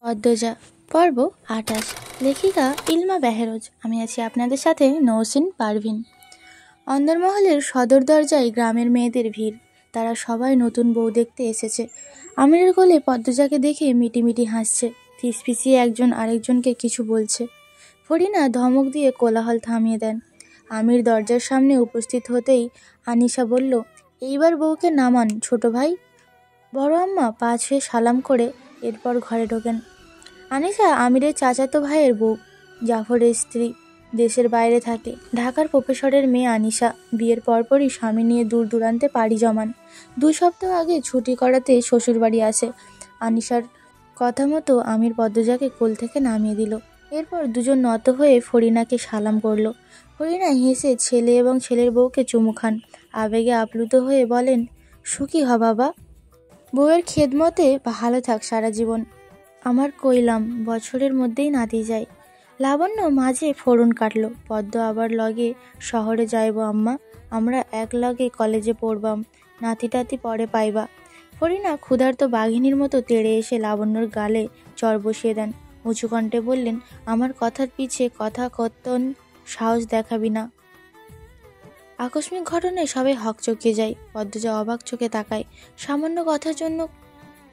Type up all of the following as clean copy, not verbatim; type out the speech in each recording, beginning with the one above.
পদ্মজা পর্ব ২৮। লেখিকা ইলমা বেহেরোজ। আমি আছি আপনাদের সাথে নওশিন পারভিন। অন্দরমহলের সদর দরজায় গ্রামের মেয়েদের ভিড়। তারা সবাই নতুন বউ দেখতে এসেছে। আমিরের কোলে পদ্মজাকে দেখে মিটিমিটি হাসছে। ফিসফিসিয়ে একজন আরেকজনকে কিছু বলছে। ফরিনা ধমক দিয়ে কোলাহল থামিয়ে দেন। আমির দরজার সামনে উপস্থিত হতেই আনিশা বলল, এইবার বউকে নামান ছোট ভাই। বড় আম্মা পা ছুঁয়ে সালাম করে এরপর ঘরে ঢোকেন। আনিশা আমিরের চাচাতো ভাইয়ের বউ, জাফরের স্ত্রী। দেশের বাইরে থাকে। ঢাকার প্রফেসরের মেয়ে আনিশা। বিয়ের পরপরই স্বামী নিয়ে দূর দূরান্তে পাড়ি জমান। 2 সপ্তাহ আগে ছুটি করাতে শ্বশুরবাড়ি আসে। আনিশার কথা মতো আমির পদ্মজাকে কোল থেকে নামিয়ে দিল। এরপর দুজন নত হয়ে ফরিনাকে সালাম করল। ফরিনা হেসে ছেলে এবং ছেলের বউকে চুমু খান। আবেগে আপ্লুত হয়ে বলেন, সুখী হ বাবা, বউয়ের খেদমতে ভালো থাক সারা জীবন। আমার কইলাম বছরের মধ্যেই নাতি যায়। লাবণ্য মাঝে ফোড়ন কাটল। পদ্ম আবার লগে শহরে যাইব আম্মা, আমরা এক লগে কলেজে পড়বাম, নাতি টাতি পরে পাইবা। ফরিনা ক্ষুধার্ত বাঘিনীর মতো তেড়ে এসে লাবণ্যর গালে চর বসিয়ে দেন। উঁচু কণ্ঠে বললেন, আমার কথার পিছে কথা কতন সাহস দেখাবি না। আকস্মিক ঘটনায় সবাই হকচকিয়ে যায়। পদ্মজা অবাক চোখে তাকায়। সামান্য কথার জন্য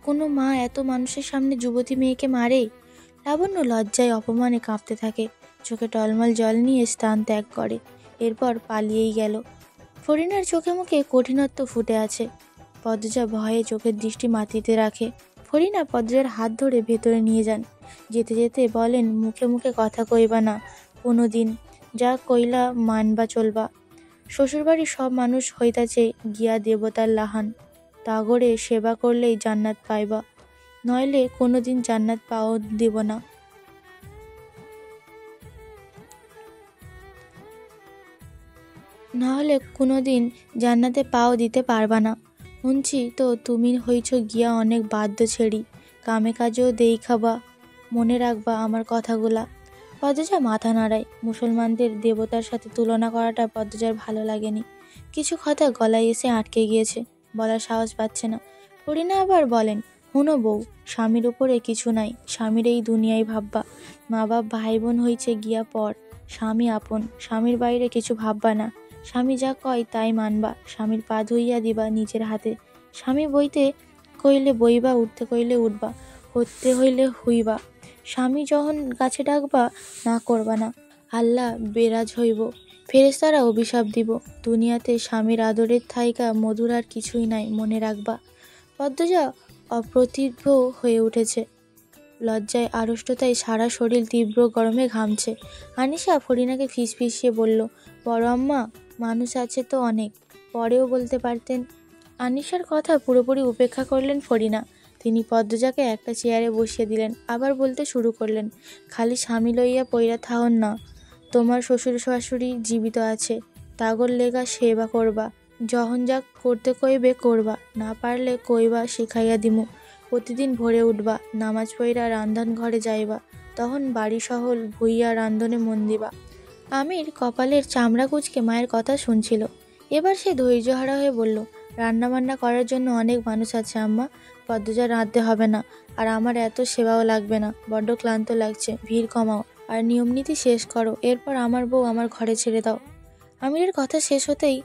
কোনো মা এত মানুষের সামনে যুবতী মেয়েকে মারে? লাবণ্য লজ্জায় অপমানে কাঁপতে থাকে। চোখে টলমল জল নিয়ে স্থান ত্যাগ করে। এরপর পালিয়েই গেল। ফরিনার চোখে মুখে কঠিনত্ব ফুটে আছে। পদ্মজা ভয়ে চোখের দৃষ্টি মাটিতে রাখে। ফরিনা পদ্মজার হাত ধরে ভেতরে নিয়ে যান। যেতে যেতে বলেন, মুখে মুখে কথা কইবা না কোনো দিন, যা কইলা মানবা চলবা। শ্বশুরবাড়ির সব মানুষ হইতাছে গিয়া দেবতার লাহান, তাগরে সেবা করলেই জান্নাত পাইবা, নইলে কোনোদিন জান্নাত পাও দিব না। নাহলে কোনোদিন জান্নাতে পাও দিতে পারবা না। শুনছি তো তুমি হইছ গিয়া অনেক বাদ্য ছেড়ি, কামে কাজেও দেই খাবা, মনে রাখবা আমার কথাগুলা। পদ্মজা মাথা নাড়ায়। মুসলমানদের দেবতার সাথে তুলনা করাটা পদ্মজার ভালো লাগেনি। কিছু কথা গলায় এসে আটকে গিয়েছে, বলার সাহস পাচ্ছে না। ফরিনা আবার বলেন, হুনো বউ, স্বামীর উপরে কিছু নাই, স্বামীর এই দুনিয়ায় ভাববা। মা বাপ ভাই বোন হইছে গিয়া পর, স্বামী আপন, স্বামীর বাইরে কিছু ভাববা না। স্বামী যা কয় তাই মানবা। স্বামীর পা ধুইয়া দিবা নিজের হাতে। স্বামী বইতে কইলে বইবা, উঠতে কইলে উঠবা, হইতে হইলে হইবা। স্বামী যখন গাছে ডাকবা না করবা না, আল্লাহ বেরাজ হইব, ফেরেশতারা অভিশাপ দিব। দুনিয়াতে স্বামীর আদরের থাইকা মধুর আর কিছুই নাই, মনে রাখবা। পদ্মজা অপ্রতিভ হয়ে উঠেছে। লজ্জায় আড়ষ্টতায় সারা শরীর তীব্র গরমে ঘামছে। আনিশা ফরিনাকে ফিসফিসিয়ে বলল, বড় আম্মা, মানুষ আছে তো অনেক, পরেও বলতে পারতেন। আনিশার কথা পুরোপুরি উপেক্ষা করলেন ফরিনা। তিনি পদ্মজাকে একটা চেয়ারে বসিয়ে দিলেন। আবার বলতে শুরু করলেন, খালি স্বামী লইয়া পইরা থাহন না, তোমার শ্বশুর শাশুড়ি জীবিত আছে, তাগর লেগা সেবা করবা, যখন যা করতে কইবে করবা, না পারলে কইবা শিখাইয়া দিমু। প্রতিদিন ভোরে উঠবা, নামাজ পইরা রান্ধন ঘরে যাইবা, তখন বাড়ি সহল ভুইয়া রান্ধনে মন দিবা। আমির কপালের চামড়া কুঁচকে মায়ের কথা শুনছিল। এবার সে ধৈর্যহারা হয়ে বলল, রান্না বান্না করার জন্য অনেক মানুষ আছে আম্মা, পদ্মজা রাঁধতে হবে না, আর আমার এত সেবাও লাগবে না, বড্ড ক্লান্ত লাগছে, ভিড় কমাও আর নিয়মনীতি শেষ করো, এরপর আমার বউ আমার ঘরে ছেড়ে দাও। আমিরের কথা শেষ হতেই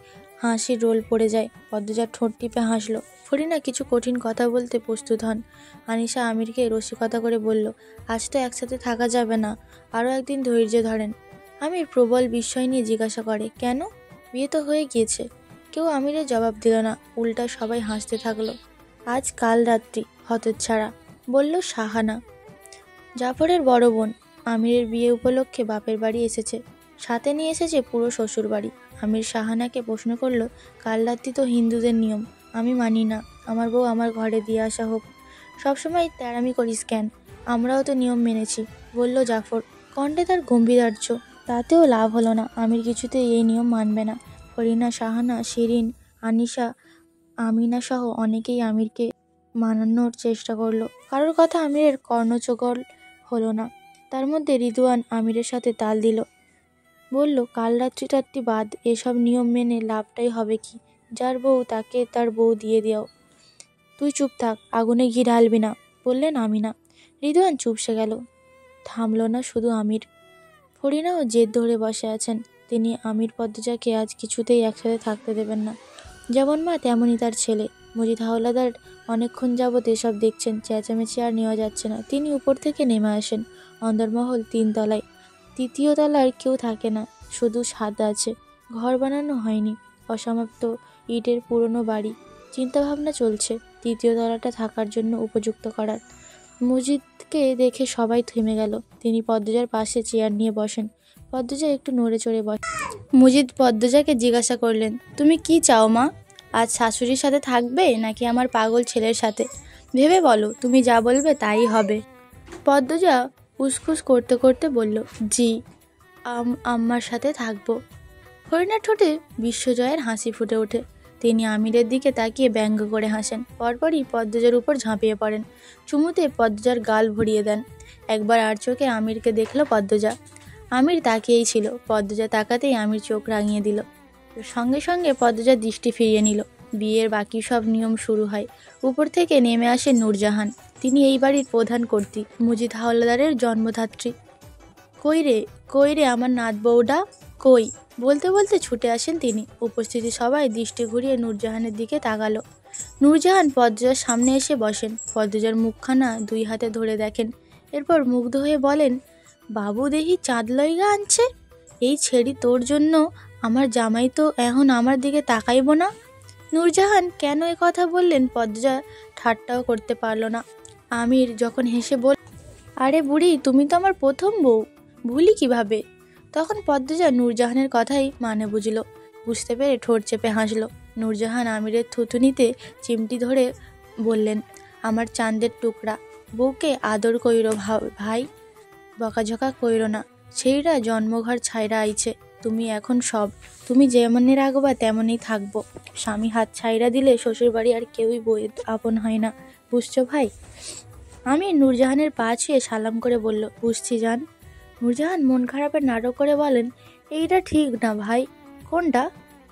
হাসির রোল পড়ে যায়। পদ্মজা ঠোঁট টিপে হাসল। ফরিনা কিছু কঠিন কথা বলতে প্রস্তুত হন। আনিশা আমিরকে রসিকতা করে বলল, আজ তো একসাথে থাকা যাবে না, আরও একদিন ধৈর্য ধরেন। আমির প্রবল বিস্ময় নিয়ে জিজ্ঞাসা করে, কেন? বিয়ে তো হয়ে গিয়েছে। কেউ আমিরের জবাব দিল না, উল্টা সবাই হাসতে থাকলো। আজ কাল রাত্রি, হতচ্ছাড়া, বলল শাহানা, জাফরের বড় বোন। আমিরের বিয়ে উপলক্ষে বাপের বাড়ি এসেছে, সাথে নিয়ে এসেছে পুরো শ্বশুর বাড়ি। আমির শাহানাকে প্রশ্ন করলো, কাল রাত্রি তো হিন্দুদের নিয়ম, আমি মানি না, আমার বউ আমার ঘরে দিয়ে আসা হোক। সবসময় তেড়ামি করিস কেন? আমরাও তো নিয়ম মেনেছি, বলল জাফর। কণ্ঠে তার গম্ভীরার্য। তাতেও লাভ হলো না। আমির কিছুতেই এই নিয়ম মানবে না। ফরিনা, শাহানা, শিরিন, আনিশা, আমিনা সহ অনেকেই আমিরকে মানানোর চেষ্টা করলো। কারোর কথা আমিরের কর্ণচোগল হলো না। তার মধ্যে রিদওয়ান আমিরের সাথে তাল দিল। বলল, কাল রাত্রি টাত্রি বাদ, এসব নিয়ম মেনে লাভটাই হবে কি? যার বউ তাকে তার বউ দিয়ে দাও। তুই চুপ থাক, আগুনে ঘি ঢালবি না, বললেন আমিনা। রিদওয়ান চুপসে গেল। থামল না শুধু আমির, ফরিনাও জেদ ধরে বসে আছেন। তিনি আমির পদ্মজাকে আজ কিছুতেই একসাথে থাকতে দেবেন না। যেমন মা তেমনই তার ছেলে। মজিদ হাওলাদার অনেকক্ষণ যাবৎ এসব দেখছেন। চেঁচামেচি আর নেওয়া যাচ্ছে না। তিনি উপর থেকে নেমে আসেন। অন্দরমহল 3 তলায়। 3য় তলার কেউ থাকে না, শুধু ছাদ আছে। ঘর বানানো হয়নি, অসমাপ্ত ইটের পুরনো বাড়ি। চিন্তাভাবনা চলছে 3য় তলাটা থাকার জন্য উপযুক্ত করার। মজিদকে দেখে সবাই থেমে গেল। তিনি পদ্মজার পাশে চেয়ার নিয়ে বসেন। পদ্মজা একটু নড়ে চড়ে বসে। মজিদ পদ্মজাকে জিজ্ঞাসা করলেন, তুমি কি চাও মা? আজ শাশুড়ির সাথে থাকবে নাকি আমার পাগল ছেলের সাথে? ভেবে বলো, তুমি যা বলবে তাই হবে। পদ্মজা উসখুস করতে করতে বলল, জি, আম্মার সাথে থাকবো। হরিণার ঠোঁটে বিশ্বজয়ের হাসি ফুটে ওঠে। তিনি আমিরের দিকে তাকিয়ে ব্যঙ্গ করে হাসেন। পরপরই পদ্মজার উপর ঝাঁপিয়ে পড়েন। চুমুতে পদ্মজার গাল ভরিয়ে দেন। একবার আর চোখে আমিরকে দেখল পদ্মজা। আমির তাকিয়েই ছিল। পদ্মজা তাকাতেই আমির চোখ রাঙিয়ে দিল। সঙ্গে সঙ্গে পদ্মজা দৃষ্টি ফিরিয়ে নিল। বিয়ের বাকি সব নিয়ম শুরু হয়। উপর থেকে নেমে আসেন নূরজাহান। তিনি এই বাড়ির প্রধান কর্ত্রী, মজিদ হাওলাদারের জন্মধাত্রী। কই রে আমার নাত বউডা, কই? বলতে বলতে ছুটে আসেন তিনি। উপস্থিতি সবাই দৃষ্টি ঘুরিয়ে নূরজাহানের দিকে তাকালো। নূরজাহান পদ্মজার সামনে এসে বসেন। পদ্মজার মুখখানা 2 হাতে ধরে দেখেন। এরপর মুগ্ধ হয়ে বলেন, বাবু দেহি চাঁদ লইগা আনছে। এই ছেড়ি তোর জন্য। আমার জামাই তো এখন আমার দিকে তাকাইব না। নূরজাহান কেন এ কথা বললেন পদ্মজা ঠাট্টাও করতে পারল না। আমির যখন হেসে বল, আরে বুড়ি, তুমি তো আমার প্রথম বউ, ভুলি কিভাবে? তখন পদ্মজা নূরজাহানের কথাই মানে বুঝল। বুঝতে পেরে ঠোঁট চেপে হাসল। নূরজাহান আমিরের থুথুনিতে চিমটি ধরে বললেন, আমার চাঁদের টুকরা, বউকে আদর কইরো ভাই, বকাঝকা কইরো না। সেইরা জন্মঘর ছাইরা আইছে। তুমি এখন সব, তুমি যেমনই রাখবা তেমনই থাকবো। স্বামী হাত ছাইরা দিলে শ্বশুরবাড়ি আর কেউই বইয়ের আপন হয় না, বুঝছো ভাই? আমি নূরজাহানের পা ছুঁয়ে সালাম করে বলল, বুঝছি জান। নূরজাহান মন খারাপের নাটক করে বলেন, এইটা ঠিক না ভাই। কোনটা?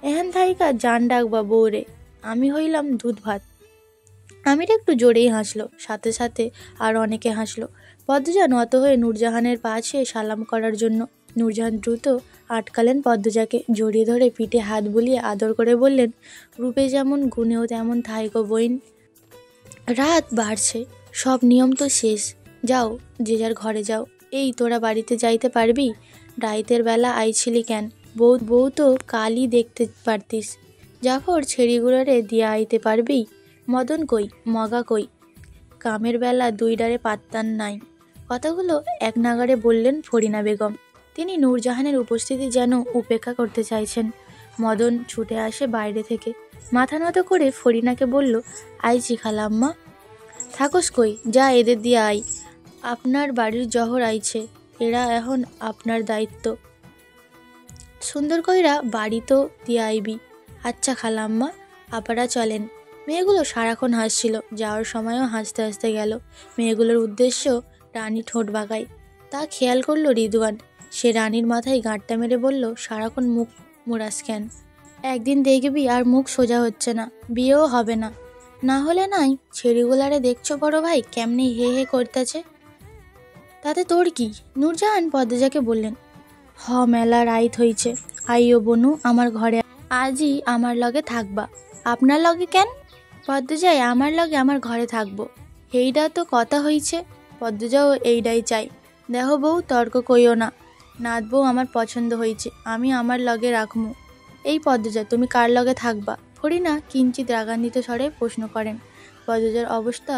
এহেন থাইকা জান ডাকবা বউরে, আমি হইলাম দুধ ভাত। আমির একটু জোরেই হাসলো, সাথে সাথে আর অনেকে হাসলো। পদ্মজা নত হয়ে নূরজাহানের পা ছুঁয়ে সালাম করার জন্য। নূরজাহান দ্রুত আটকালেন পদ্মজাকে, জড়িয়ে ধরে পিঠে হাত বুলিয়ে আদর করে বললেন, রূপে যেমন গুণেও তেমন থাইকো বইন। রাত বাড়ছে, সব নিয়ম তো শেষ। যাও, যে যার ঘরে যাও। এই তোরা বাড়িতে যাইতে পারবি? রাইতের বেলা আইছিলি কেন? বউ তো কালই দেখতে পারতিস। জাফর ছেড়িগুলোরে দিয়া আইতে পারবি? মদন কই, মগা কই? কামের বেলা 2 ডারে পাত্তান নাই। কথাগুলো এক নাগারে বললেন ফরিনা বেগম। তিনি নূরজাহানের উপস্থিতি যেন উপেক্ষা করতে চাইছেন। মদন ছুটে আসে বাইরে থেকে, মাথা নত করে ফরিনাকে বলল, আইছি খালাম্মা। থাকস কই, যা এদের দিয়ে আই। আপনার বাড়ির জহর আইছে, এরা এখন আপনার দায়িত্ব। সুন্দর কইরা বাড়ি তো দিয়ে আইবি। আচ্ছা খালাম্মা, আপারা চলেন। মেয়েগুলো সারাক্ষণ হাসছিল। যাওয়ার সময়ও হাসতে হাসতে গেল। মেয়েগুলোর উদ্দেশ্য রানী ঠোঁট বাঁকায়, তা খেয়াল করলো রিদওয়ান। সে রানীর মাথায় গাঁটটা মেরে বলল, সারাক্ষণ মুখ মোড়াস কেন? একদিন দেখবি আর মুখ সোজা হচ্ছে না, বিয়েও হবে না। না হলে নাই, ছেড়িগুলারে দেখছো বড় ভাই কেমনি হে হে করতেছে, তাতে তোর কি? নূরজাহান পদ্মজাকে বললেন, মেলা রাইত হইছে, আইও বনু আমার ঘরে, আজই আমার লগে থাকবা। আপনার লগে কেন? পদ্মজাই আমার লগে আমার ঘরে থাকবো। এইটা তো কথা হইছে। পদ্মজাও এইটাই চাই। দেহ বউ, তর্ক কইও না। নাত বউ আমার পছন্দ হইছে, আমি আমার লগে রাখমু। এই পদ্মজা, তুমি কার লগে থাকবা? ফরিনা কিঞ্চিত রাগান্বিত স্বরে প্রশ্ন করেন। পদ্মজার অবস্থা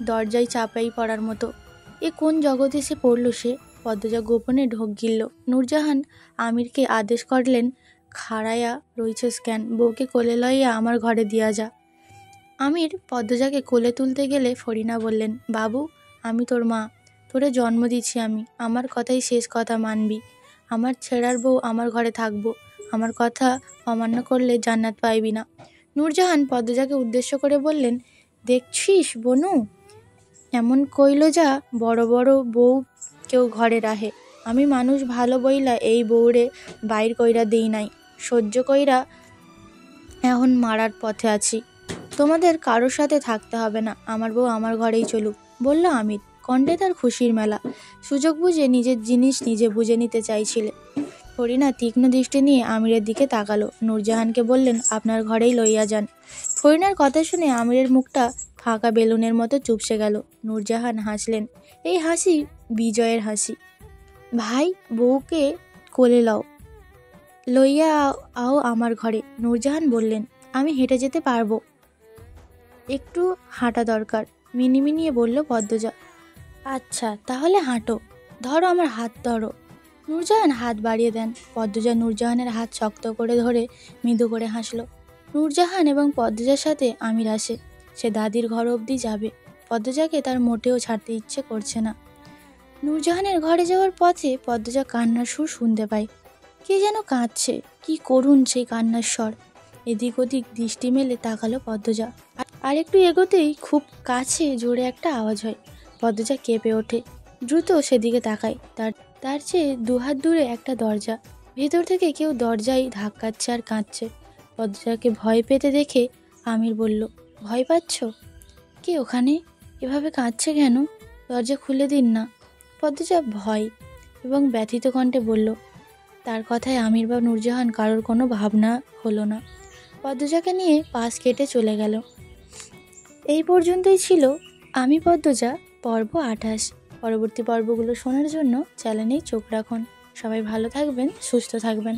দরজায় চাপাই পড়ার মতো। এ কোন জগতে সে পড়ল সে? পদ্মজা গোপনে ঢোক গিলল। নূরজাহান আমিরকে আদেশ করলেন, খাড়াইয়া রইছস কেন, বউকে কোলে লইয়া আমার ঘরে দিয়া যা। আমির পদ্মজাকে কোলে তুলতে গেলে ফরিনা বললেন, বাবু, আমি তোর মা, তোরে জন্ম দিচ্ছি আমি, আমার কথাই শেষ কথা মানবি। আমার ছেড়ার বউ আমার ঘরে থাকবো, আমার কথা অমান্য করলে জান্নাত পাইবি না। নূরজাহান পদ্মজাকে উদ্দেশ্য করে বললেন, দেখছিস বনু, এমন কইল যা বড় বড় বউ কেউ ঘরে রাহে। আমি মানুষ ভালো বইলা এই বউরে বাইর কইরা দেই নাই, সহ্য কইরা এখন মারার পথে আছি। তোমাদের কারোর সাথে থাকতে হবে না, আমার বউ আমার ঘরেই চলুক, বলল আমির। কণ্ঠে তার খুশির মেলা। সুযোগ বুঝে নিজের জিনিস নিজে বুঝে নিতে চাইছিলে। ফরিনা তীক্ষ্ণ দৃষ্টি নিয়ে আমিরের দিকে তাকালো। নূরজাহানকে বললেন, আপনার ঘরেই লইয়া যান। ফরিনার কথা শুনে আমিরের মুখটা ফাঁকা বেলুনের মতো চুপসে গেল। নূরজাহান হাসলেন। এই হাসি বিজয়ের হাসি। ভাই, বউকে কোলে লইয়া আও আমার ঘরে। নূরজাহান বললেন, আমি হেঁটে যেতে পারবো, একটু হাঁটা দরকার। মিনিমিনিয়ে বলল পদ্মজা। আচ্ছা তাহলে হাঁটো, ধরো আমার হাত ধরো। নূরজাহান হাত বাড়িয়ে দেন। পদ্মজা নূরজাহানের হাত শক্ত করে ধরে মৃদু করে হাসলো। নূরজাহান এবং পদ্মজার সাথে আমির আসে। সে দাদির ঘর অবধি যাবে। পদ্মজাকে তার মোটেও ছাড়তে ইচ্ছে করছে না। নূরজাহানের ঘরে যাওয়ার পথে পদ্মজা কান্নার সুর শুনতে পায়। কে যেন কাঁদছে, কি করুণ সেই কান্নার স্বর। এদিক ওদিক দৃষ্টি মেলে তাকালো পদ্মজা। আর একটু এগোতেই খুব কাছে জোরে একটা আওয়াজ হয়। পদ্মজা কেঁপে ওঠে। দ্রুত সেদিকে তাকায়। তার চেয়ে দুহাত দূরে একটা দরজা। ভেতর থেকে কেউ দরজায় ধাক্কাচ্ছে আর কাঁদছে। পদ্মজাকে ভয় পেতে দেখে আমির বলল, ভয় পাচ্ছ? কে ওখানে? এভাবে কাঁদছে কেন? দরজা খুলে দিন না। পদ্মজা ভয় এবং ব্যথিত কণ্ঠে বলল। তার কথায় আমির বা নূরজাহান কারোর কোনো ভাবনা হলো না। পদ্মজাকে নিয়ে পাশ কেটে চলে গেল। এই পর্যন্তই ছিল আমি পদ্মজা পর্ব 28। পরবর্তী পর্বগুলো শোনার জন্য চ্যানেলেই চোখ রাখুন। সবাই ভালো থাকবেন, সুস্থ থাকবেন।